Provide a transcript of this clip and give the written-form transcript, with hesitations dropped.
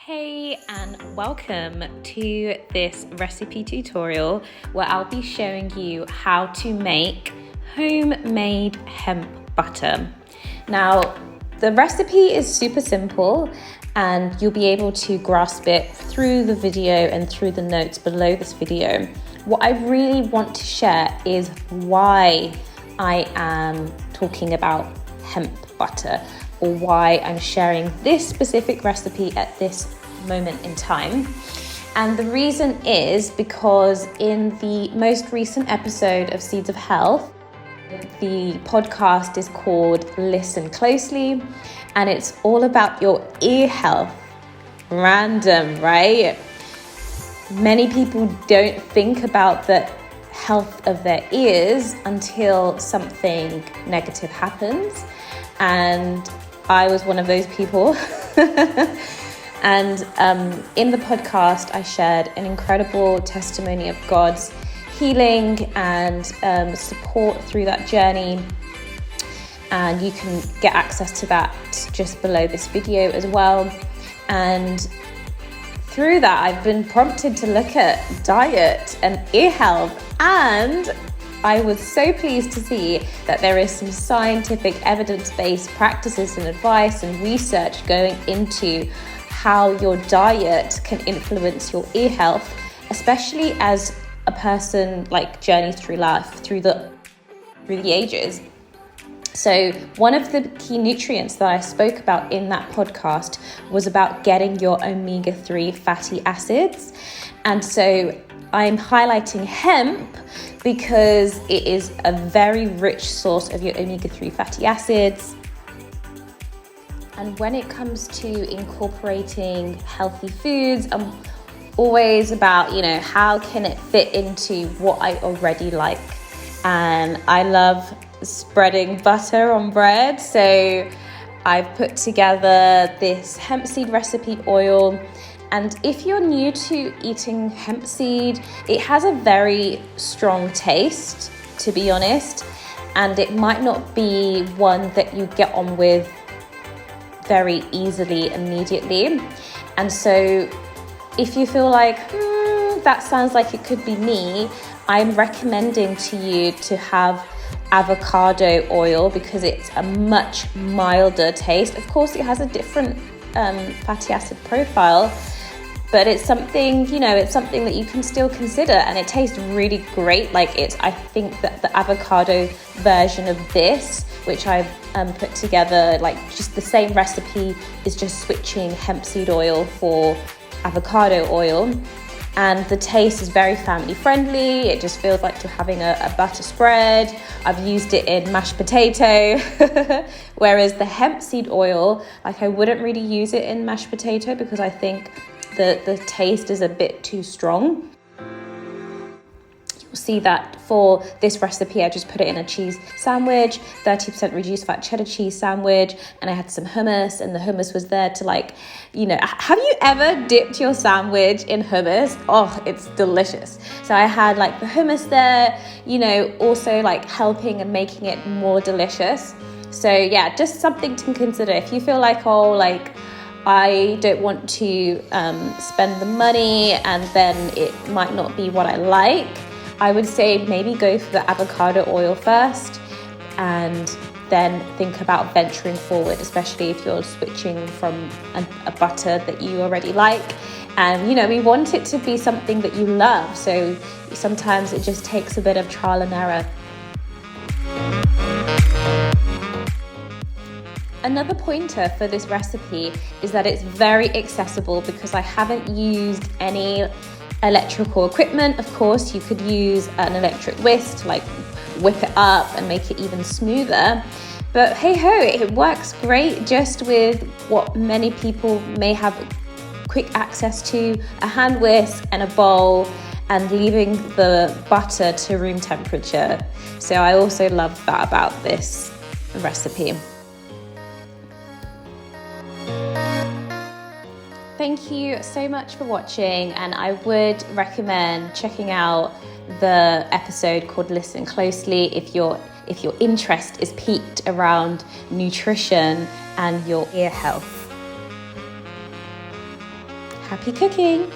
Hey and welcome to this recipe tutorial where I'll be showing you how to make homemade hemp butter. Now, the recipe is super simple and you'll be able to grasp it through the video and through the notes below this video. What I really want to share is why I am talking about hemp butter, or why I'm sharing this specific recipe at this moment in time. And the reason is because in the most recent episode of Seeds of Health, the podcast is called Listen Closely, and it's all about your ear health. Random, right? Many people don't think about the health of their ears until something negative happens. And I was one of those people. And in the podcast, I shared an incredible testimony of God's healing and support through that journey. And you can get access to that just below this video as well. And through that, I've been prompted to look at diet and ear health, and I was so pleased to see that there is some scientific evidence-based practices and advice and research going into how your diet can influence your ear health, especially as a person journeys through life, through the ages. So one of the key nutrients that I spoke about in that podcast was about getting your omega-3 fatty acids. And so I'm highlighting hemp because it is a very rich source of your omega-3 fatty acids. And when it comes to incorporating healthy foods, I'm always about, how can it fit into what I already like? And I love spreading butter on bread. So I've put together this hemp seed recipe oil. And if you're new to eating hemp seed, it has a very strong taste, to be honest, and it might not be one that you get on with very easily immediately. And so if you feel like, that sounds like it could be me, I'm recommending to you to have avocado oil because it's a much milder taste. Of course, it has a different fatty acid profile, but it's something, it's something that you can still consider, and it tastes really great. I think that the avocado version of this, which I've put together, just the same recipe, is just switching hemp seed oil for avocado oil. And the taste is very family friendly. It just feels like you're having a butter spread. I've used it in mashed potato. Whereas the hemp seed oil, I wouldn't really use it in mashed potato because I think the taste is a bit too strong. You'll see that for this recipe, I just put it in a cheese sandwich, 30% reduced fat cheddar cheese sandwich, and I had some hummus, and the hummus was there to have you ever dipped your sandwich in hummus? Oh, it's delicious. So I had the hummus there, also helping and making it more delicious. So yeah, just something to consider. If you feel I don't want to spend the money and then it might not be what I like, I would say maybe go for the avocado oil first and then think about venturing forward, especially if you're switching from a butter that you already like. And, we want it to be something that you love. So sometimes it just takes a bit of trial and error. Another pointer for this recipe is that it's very accessible because I haven't used any electrical equipment. Of course, you could use an electric whisk to whip it up and make it even smoother. But hey ho, it works great just with what many people may have quick access to, a hand whisk and a bowl, and leaving the butter to room temperature. So I also love that about this recipe. Thank you so much for watching, and I would recommend checking out the episode called Listen Closely if your interest is piqued around nutrition and your ear health. Happy cooking!